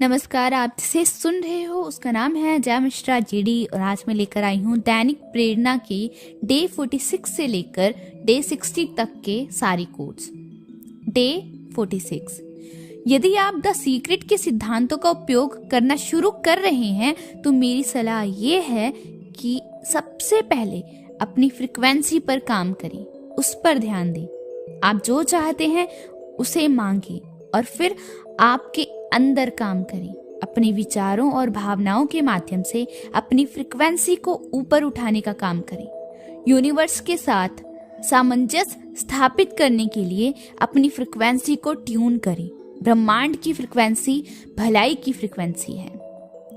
नमस्कार, आप जिसे सुन रहे हो उसका नाम है जय मिश्रा जीडी और आज मैं लेकर आई हूँ दैनिक प्रेरणा की डे 46 से लेकर डे 60 तक के सारी कोट्स। डे 46। यदि आप द सीक्रेट के सिद्धांतों का उपयोग करना शुरू कर रहे हैं तो मेरी सलाह ये है कि सबसे पहले अपनी फ्रिक्वेंसी पर काम करें, उस पर ध्यान दें। आप जो चाहते हैं उसे मांगे और फिर आपके अंदर काम करें। अपने विचारों और भावनाओं के माध्यम से अपनी फ्रिक्वेंसी को ऊपर उठाने का काम करें। यूनिवर्स के साथ सामंजस्य स्थापित करने के लिए अपनी फ्रिक्वेंसी को ट्यून करें। ब्रह्मांड की फ्रिक्वेंसी भलाई की फ्रिक्वेंसी है।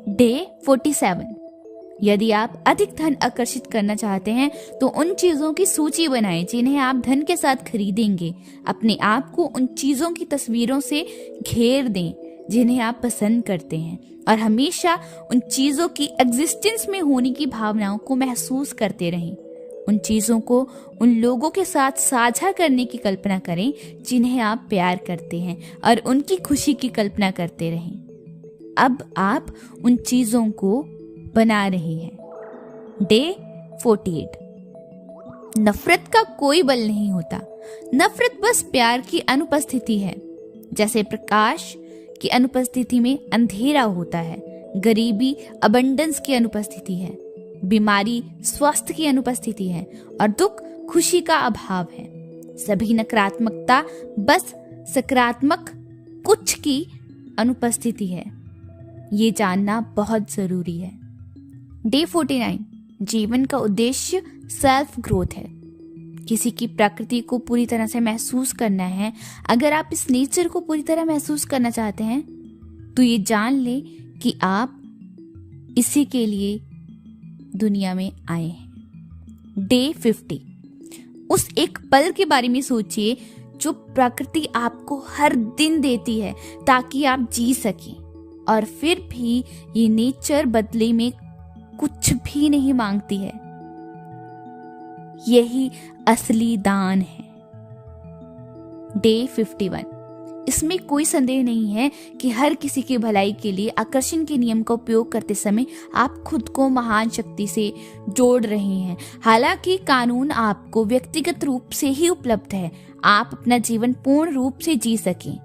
डे 47। यदि आप अधिक धन आकर्षित करना चाहते हैं तो उन चीजों की सूची बनाएं जिन्हें आप धन के साथ खरीदेंगे। अपने आप को उन चीजों की तस्वीरों से घेर दें जिन्हें आप पसंद करते हैं और हमेशा उन चीजों की एग्जिस्टेंस में होने की भावनाओं को महसूस करते रहें। उन चीजों को उन लोगों के साथ साझा करने की कल्पना करें जिन्हें आप प्यार करते हैं और उनकी खुशी की कल्पना करते रहें। अब आप उन चीजों को बना रहे हैं। डे 48। नफरत का कोई बल नहीं होता। नफरत बस प्यार की अनुपस्थिति है। जैसे प्रकाश की अनुपस्थिति में अंधेरा होता है, गरीबी अबंडेंस की अनुपस्थिति है, बीमारी स्वास्थ्य की अनुपस्थिति है और दुख खुशी का अभाव है। सभी नकारात्मकता बस सकारात्मक कुछ की अनुपस्थिति है। ये जानना बहुत जरूरी है। डे 49। जीवन का उद्देश्य सेल्फ ग्रोथ है। किसी की प्रकृति को पूरी तरह से महसूस करना है। अगर आप इस नेचर को पूरी तरह महसूस करना चाहते हैं तो ये जान ले कि आप इसी के लिए दुनिया में आए हैं। डे 50। उस एक पल के बारे में सोचिए जो प्रकृति आपको हर दिन देती है ताकि आप जी सकें, और फिर भी ये नेचर बदले में कुछ भी नहीं मांगती है। यही असली दान है। डे 51। इसमें कोई संदेह नहीं है कि हर किसी की भलाई के लिए आकर्षण के नियम का उपयोग करते समय आप खुद को महान शक्ति से जोड़ रहे हैं। हालांकि कानून आपको व्यक्तिगत रूप से ही उपलब्ध है, आप अपना जीवन पूर्ण रूप से जी सकें।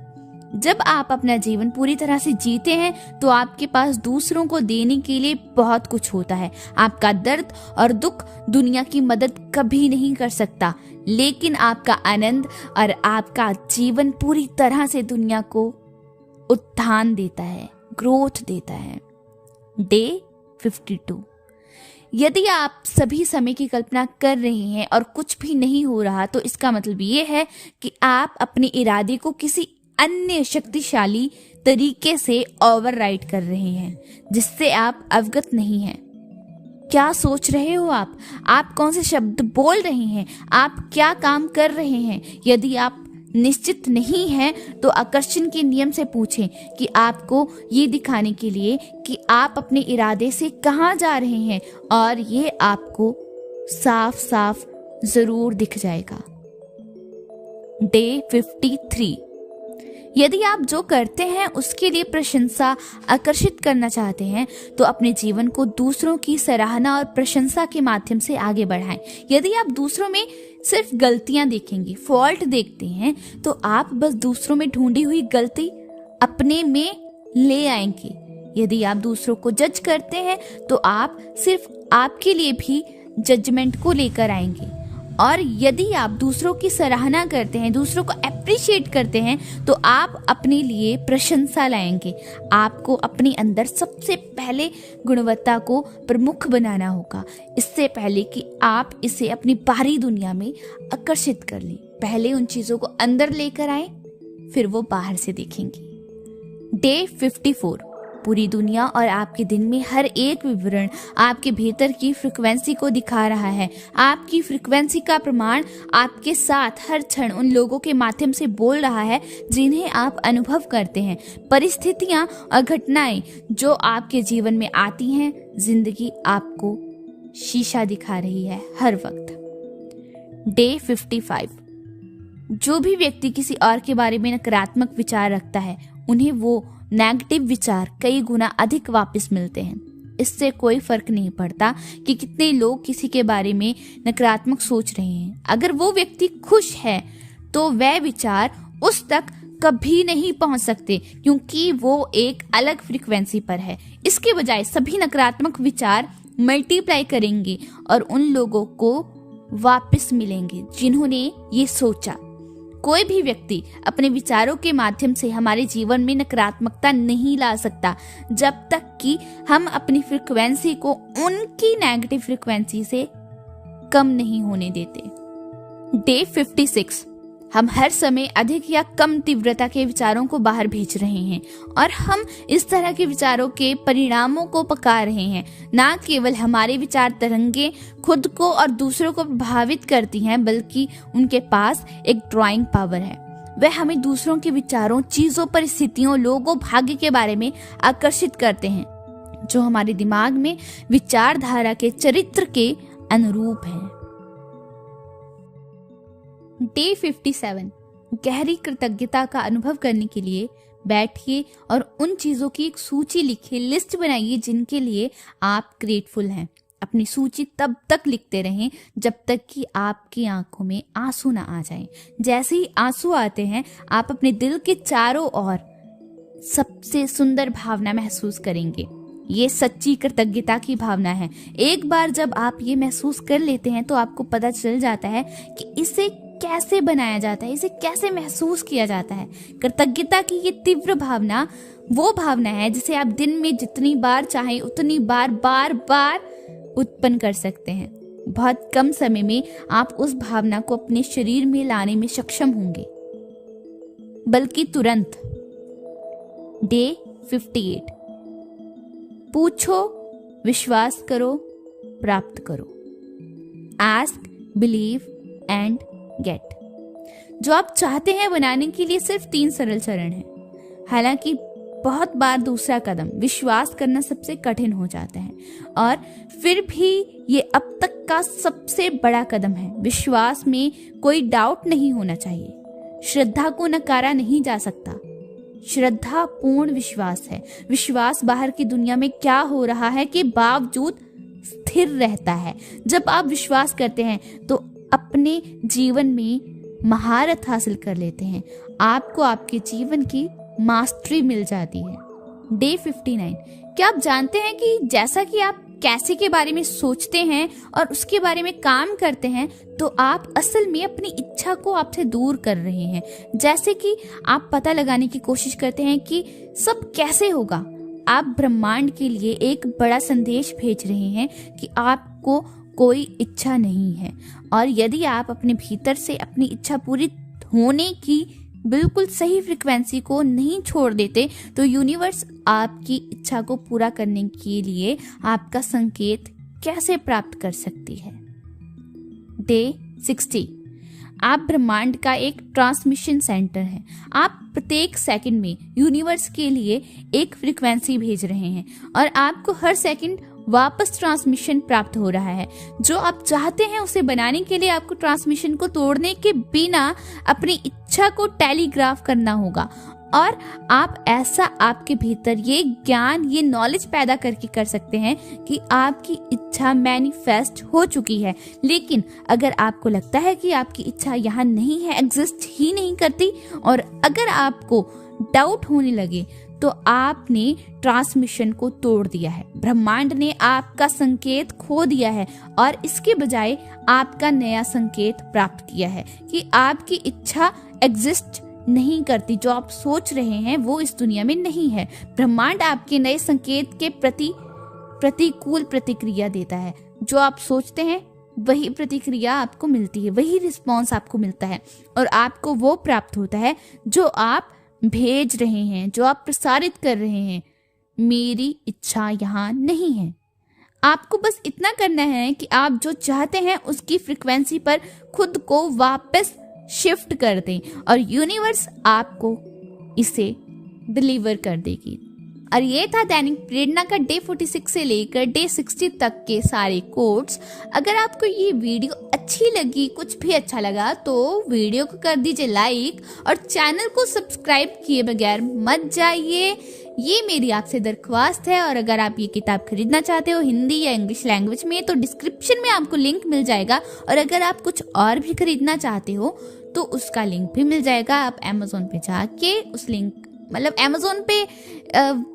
जब आप अपना जीवन पूरी तरह से जीते हैं तो आपके पास दूसरों को देने के लिए बहुत कुछ होता है। आपका दर्द और दुख दुनिया की मदद कभी नहीं कर सकता, लेकिन आपका आनंद और आपका जीवन पूरी तरह से दुनिया को उत्थान देता है, ग्रोथ देता है। डे 52। यदि आप सभी समय की कल्पना कर रहे हैं और कुछ भी नहीं हो रहा तो इसका मतलब ये है कि आप अपने इरादे को किसी अन्य शक्तिशाली तरीके से ओवरराइड कर रहे हैं जिससे आप अवगत नहीं हैं। क्या सोच रहे हो आप कौन से शब्द बोल रहे हैं, आप क्या काम कर रहे हैं? यदि आप निश्चित नहीं हैं तो आकर्षण के नियम से पूछें कि आपको ये दिखाने के लिए कि आप अपने इरादे से कहाँ जा रहे हैं, और ये आपको साफ साफ जरूर दिख जाएगा। डे 53। यदि आप जो करते हैं उसके लिए प्रशंसा आकर्षित करना चाहते हैं तो अपने जीवन को दूसरों की सराहना और प्रशंसा के माध्यम से आगे बढ़ाएं। यदि आप दूसरों में सिर्फ गलतियां देखेंगे, फॉल्ट देखते हैं, तो आप बस दूसरों में ढूंढी हुई गलती अपने में ले आएंगे। यदि आप दूसरों को जज करते हैं तो आप सिर्फ आपके लिए भी जजमेंट को लेकर आएंगे, और यदि आप दूसरों की सराहना करते हैं, दूसरों को अप्रिशिएट करते हैं, तो आप अपने लिए प्रशंसा लाएंगे। आपको अपने अंदर सबसे पहले गुणवत्ता को प्रमुख बनाना होगा, इससे पहले कि आप इसे अपनी बाहरी दुनिया में आकर्षित कर लें। पहले उन चीजों को अंदर लेकर आए, फिर वो बाहर से देखेंगे। डे 54। पूरी दुनिया और आपके दिन में हर एक विवरण आपके भीतर की फ्रिक्वेंसी को दिखा रहा है। आपकी फ्रिक्वेंसी का प्रमाण आपके साथ हर क्षण उन लोगों के माध्यम से बोल रहा है जिन्हें आप अनुभव करते हैं। परिस्थितियां और घटनाएं जो आपके जीवन में आती हैं, जिंदगी आपको शीशा दिखा रही है हर वक्त। डे 55। जो भी व्यक्ति किसी और के बारे में नकारात्मक विचार रखता है उन्हें वो नेगेटिव विचार कई गुना अधिक वापस मिलते हैं। इससे कोई फर्क नहीं पड़ता कि कितने लोग किसी के बारे में नकारात्मक सोच रहे हैं। अगर वो व्यक्ति खुश है तो वह विचार उस तक कभी नहीं पहुंच सकते, क्योंकि वो एक अलग फ्रीक्वेंसी पर है। इसके बजाय सभी नकारात्मक विचार मल्टीप्लाई करेंगे और उन लोगों को वापस मिलेंगे जिन्होंने ये सोचा। कोई भी व्यक्ति अपने विचारों के माध्यम से हमारे जीवन में नकारात्मकता नहीं ला सकता जब तक कि हम अपनी फ्रीक्वेंसी को उनकी नेगेटिव फ्रीक्वेंसी से कम नहीं होने देते। डे 56, हम हर समय अधिक या कम तीव्रता के विचारों को बाहर भेज रहे हैं और हम इस तरह के विचारों के परिणामों को पका रहे हैं। न केवल हमारे विचार तरंगे खुद को और दूसरों को प्रभावित करती हैं, बल्कि उनके पास एक ड्राइंग पावर है। वह हमें दूसरों के विचारों, चीजों, परिस्थितियों, लोगों, भाग्य के बारे में आकर्षित करते हैं, जो हमारे दिमाग में विचारधारा के चरित्र के अनुरूप है। डे 57, गहरी कृतज्ञता का अनुभव करने के लिए बैठिए और उन चीजों की एक सूची लिखिए, लिस्ट बनाइए जिनके लिए आप ग्रेटफुल हैं। अपनी सूची तब तक लिखते रहें जब तक कि आपकी आंखों में आंसू ना आ जाएं। जैसे ही आंसू आते हैं, आप अपने दिल के चारों ओर सबसे सुंदर भावना महसूस करेंगे। ये सच्ची कृतज्ञता की भावना है। एक बार जब आप ये महसूस कर लेते हैं तो आपको पता चल जाता है कि इसे कैसे बनाया जाता है, इसे कैसे महसूस किया जाता है। कृतज्ञता की ये तीव्र भावना वो भावना है जिसे आप दिन में जितनी बार चाहें उतनी बार बार उत्पन्न कर सकते हैं। बहुत कम समय में आप उस भावना को अपने शरीर में लाने में सक्षम होंगे, बल्कि तुरंत। डे 58, पूछो, विश्वास करो, प्राप्त करो। Ask, believe and get. जो आप चाहते हैं बनाने के लिए सिर्फ 3 सरल चरण हैं। हालांकि बहुत बार दूसरा कदम, विश्वास करना, सबसे कठिन हो जाता है, और फिर भी ये अब तक का सबसे बड़ा कदम है। विश्वास में कोई डाउट नहीं होना चाहिए। श्रद्धा को नकारा नहीं जा सकता। श्रद्धा पूर्ण विश्वास है। विश्वास बाहर की दुनिया में क्या हो रहा है के बावजूद स्थिर रहता है। जब आप विश्वास करते हैं तो अपने जीवन में महारत हासिल कर लेते हैं। आपको आपके जीवन की मास्टरी मिल जाती है। डे 59, क्या आप जानते हैं कि जैसा कि आप कैसे के बारे में सोचते हैं और उसके बारे में काम करते हैं, तो आप असल में अपनी इच्छा को आपसे दूर कर रहे हैं। जैसे कि आप पता लगाने की कोशिश करते हैं कि सब कैसे होगा, आप ब्रह्मांड के लिए एक बड़ा संदेश भेज रहे हैं कि आपको कोई इच्छा नहीं है। और यदि आप अपने भीतर से अपनी इच्छा पूरी होने की बिल्कुल सही फ्रीक्वेंसी को नहीं छोड़ देते, तो यूनिवर्स आपकी इच्छा को पूरा करने के लिए आपका संकेत कैसे प्राप्त कर सकती है। डे 60, आप ब्रह्मांड का एक ट्रांसमिशन सेंटर हैं। आप प्रत्येक सेकंड में यूनिवर्स के लिए एक फ्रीक्वेंसी भेज रहे हैं और आपको हर सेकंड वापस ट्रांसमिशन प्राप्त हो रहा है। जो आप चाहते हैं उसे बनाने के लिए आपको ट्रांसमिशन को तोड़ने के बिना अपनी इच्छा को टेलीग्राफ करना होगा, और आप ऐसा आपके भीतर ये ज्ञान, ये नॉलेज पैदा करके कर सकते हैं कि आपकी इच्छा मैनिफेस्ट हो चुकी है। लेकिन अगर आपको लगता है कि आपकी इच्छा यहाँ नहीं है, एग्जिस्ट ही नहीं करती, और अगर आपको डाउट होने लगे, तो आपने ट्रांसमिशन को तोड़ दिया है। ब्रह्मांड ने आपका संकेत खो दिया है और इसके बजाय आपका नया संकेत प्राप्त किया है कि आपकी इच्छा एग्जिस्ट नहीं करती। जो आप सोच रहे हैं वो इस दुनिया में नहीं है। ब्रह्मांड आपके नए संकेत के प्रति प्रतिकूल प्रतिक्रिया देता है। जो आप सोचते हैं वही प्रतिक्रिया आपको मिलती है, वही रिस्पॉन्स आपको मिलता है, और आपको वो प्राप्त होता है जो आप भेज रहे हैं, जो आप प्रसारित कर रहे हैं। मेरी इच्छा यहाँ नहीं है। आपको बस इतना करना है कि आप जो चाहते हैं उसकी फ्रीक्वेंसी पर खुद को वापस शिफ्ट कर दें और यूनिवर्स आपको इसे डिलीवर कर देगी। और ये था दैनिक प्रेरणा का डे 46 से लेकर डे 60 तक के सारे कोट्स। अगर आपको ये वीडियो अच्छी लगी, कुछ भी अच्छा लगा, तो वीडियो को कर दीजिए लाइक और चैनल को सब्सक्राइब किए बगैर मत जाइए, ये मेरी आपसे दरख्वास्त है। और अगर आप ये किताब खरीदना चाहते हो हिंदी या इंग्लिश लैंग्वेज में, तो डिस्क्रिप्शन में आपको लिंक मिल जाएगा। और अगर आप कुछ और भी खरीदना चाहते हो तो उसका लिंक भी मिल जाएगा। आप अमेज़न पे जाके उस लिंक अमेज़न पे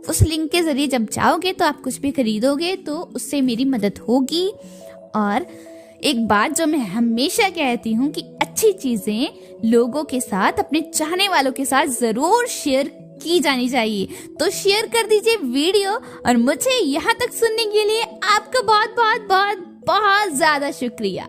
उस लिंक के जरिए जब जाओगे तो आप कुछ भी खरीदोगे तो उससे मेरी मदद होगी। और एक बात जो मैं हमेशा कहती हूँ कि अच्छी चीजें लोगों के साथ, अपने चाहने वालों के साथ जरूर शेयर की जानी चाहिए। तो शेयर कर दीजिए वीडियो, और मुझे यहाँ तक सुनने के लिए आपका बहुत बहुत बहुत बहुत ज्यादा शुक्रिया।